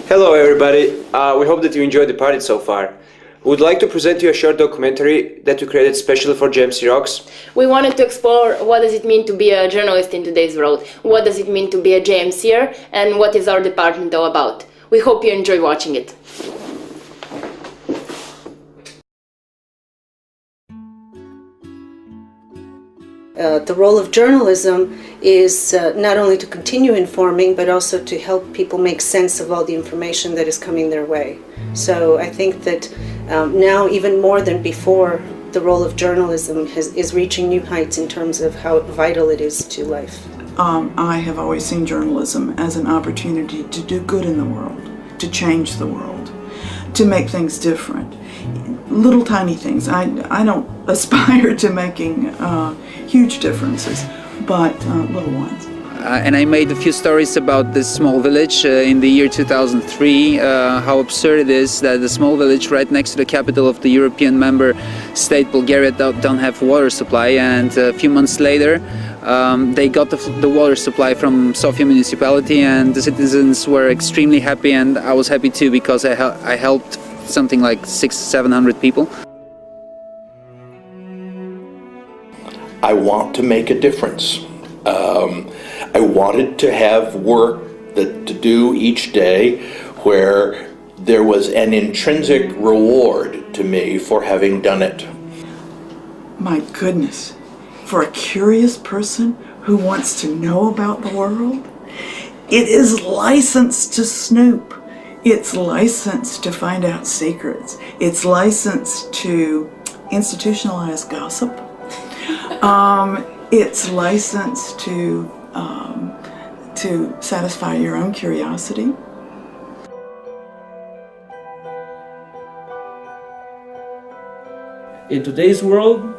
Hello everybody, we hope that you enjoyed the party so far. We would like to present you a short documentary that we created specially for JMC Rocks. We wanted to explore what does it mean to be a journalist in today's world, what does it mean to be a JMCer, and what is our department all about. We hope you enjoy watching it. The role of journalism is not only to continue informing, but also to help people make sense of all the information that is coming their way. So I think that now, even more than before, the role of journalism is reaching new heights in terms of how vital it is to life. I have always seen journalism as an opportunity to do good in the world, to change the world, to make things different. Little tiny things. I don't aspire to making huge differences, but little ones. And I made a few stories about this small village in the year 2003, how absurd it is that the small village right next to the capital of the European member state, Bulgaria, don't have water supply, and a few months later they got the water supply from Sofia municipality, and the citizens were extremely happy, and I was happy too, because I helped something like 600-700 people. I want to make a difference. I wanted to have work to do each day where there was an intrinsic reward to me for having done it. My goodness, for a curious person who wants to know about the world, it is licensed to snoop. It's licensed to find out secrets. It's licensed to institutionalize gossip. It's licensed to satisfy your own curiosity. In today's world,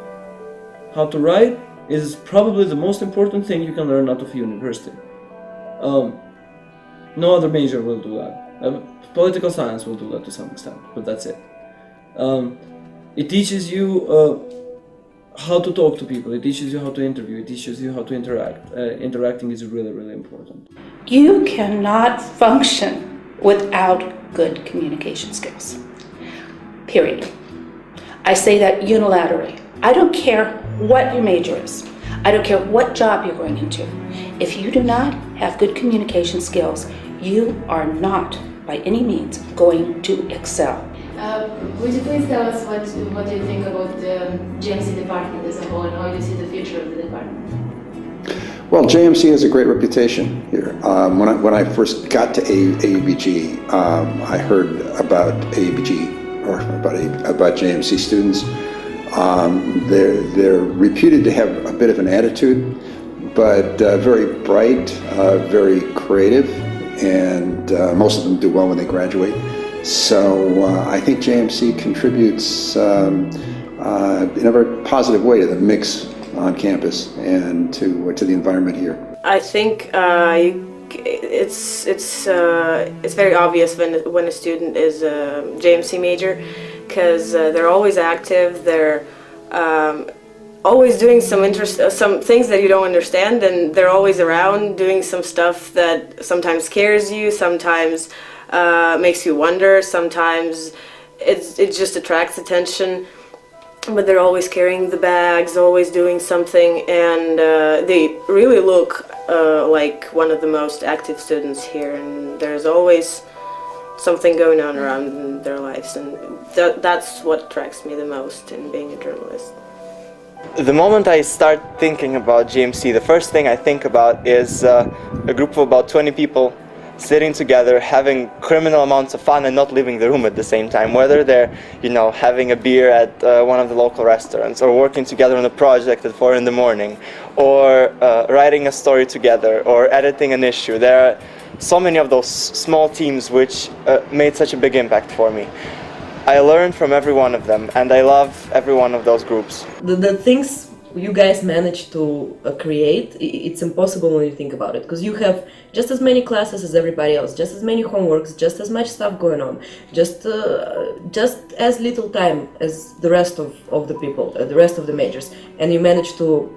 how to write is probably the most important thing you can learn out of university. No other major will do that. Political science will do that to some extent, but that's it. It teaches you how to talk to people, it teaches you how to interview, it teaches you how to interact. Interacting is really, really important. You cannot function without good communication skills, period. I say that unilaterally. I don't care what your major is. I don't care what job you're going into. If you do not have good communication skills, you are not, by any means, going to excel. Would you please tell us what you think about the JMC department as a whole, and how you see the future of the department? Well, JMC has a great reputation here. When I first got to AUBG, I heard about AUBG, or about JMC students. They're reputed to have a bit of an attitude, but very bright, very creative, and most of them do well when they graduate. So I think JMC contributes in a very positive way to the mix on campus and to the environment here. I think it's very obvious when a student is a JMC major, because they're always active. They're always doing some things that you don't understand, and they're always around doing some stuff that sometimes scares you, sometimes makes you wonder, sometimes it just attracts attention. But they're always carrying the bags, always doing something, and they really look like one of the most active students here, and there's always something going on around in their lives, and that's what attracts me the most in being a journalist. The moment I start thinking about JMC, the first thing I think about is a group of about 20 people sitting together, having criminal amounts of fun and not leaving the room at the same time, whether they're, having a beer at one of the local restaurants, or working together on a project at 4 in the morning, or writing a story together, or editing an issue. There are so many of those small teams which made such a big impact for me. I learned from every one of them, and I love every one of those groups. The things you guys manage to create, it's impossible when you think about it, because you have just as many classes as everybody else, just as many homeworks, just as much stuff going on, just as little time as the rest of the people, the rest of the majors, and you manage to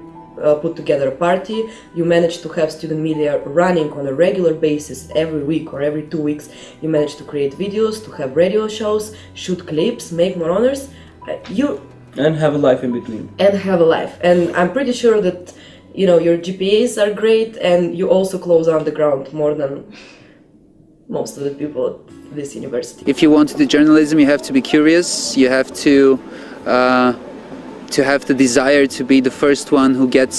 put together a party, you manage to have student media running on a regular basis every week or every 2 weeks, you manage to create videos, to have radio shows, shoot clips, make more honors, and have a life in between. And have a life. And I'm pretty sure that, you know, your GPAs are great and you also close on the ground more than most of the people at this university. If you want to do journalism, you have to be curious, you have to have the desire to be the first one who gets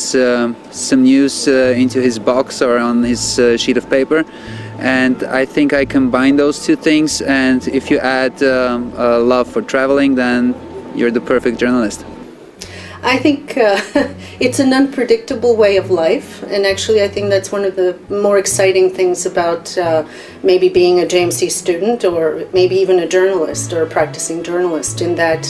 some news into his box or on his sheet of paper. And I think I combine those two things, and if you add a love for traveling, then you're the perfect journalist. I think it's an unpredictable way of life, and actually I think that's one of the more exciting things about maybe being a JMC student or maybe even a journalist or a practicing journalist, in that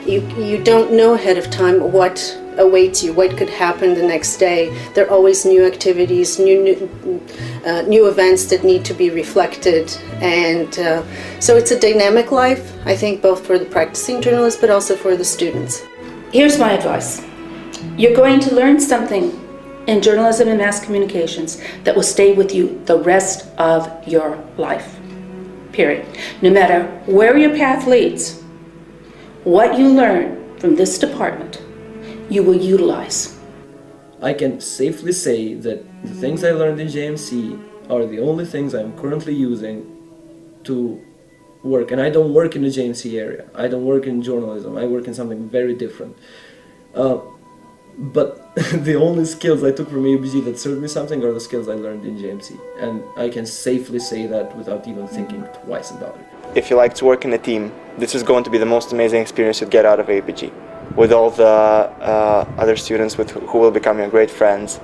you don't know ahead of time what awaits you, what could happen the next day. There are always new activities, new events that need to be reflected, and so it's a dynamic life, I think, both for the practicing journalists but also for the students. Here's my advice. You're going to learn something in journalism and mass communications that will stay with you the rest of your life. Period. No matter where your path leads, what you learn from this department, you will utilize. I can safely say that the things I learned in JMC are the only things I'm currently using to work. And I don't work in the JMC area. I don't work in journalism. I work in something very different. But the only skills I took from AUBG that served me something are the skills I learned in JMC. And I can safely say that without even thinking twice about it. If you like to work in a team, this is going to be the most amazing experience you'd get out of AUBG. With all the other students who will become your great friends,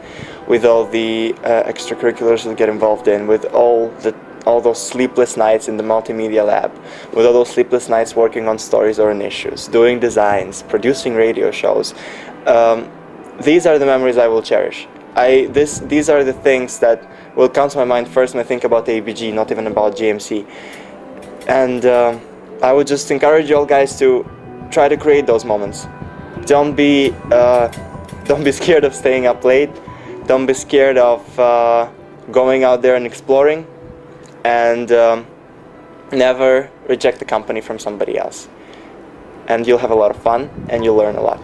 with all the extracurriculars you'll get involved in, with all those sleepless nights in the multimedia lab, with all those sleepless nights working on stories or on issues, doing designs, producing radio shows. These are the memories I will cherish. These are the things that will come to my mind first when I think about AUBG, not even about JMC. And I would just encourage you all guys to try to create those moments. Don't be scared of staying up late. Don't be scared of going out there and exploring. And never reject the company from somebody else. And you'll have a lot of fun and you'll learn a lot.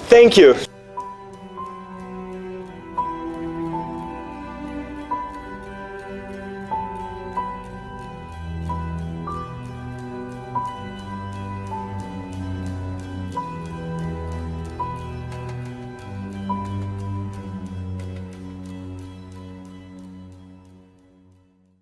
Thank you.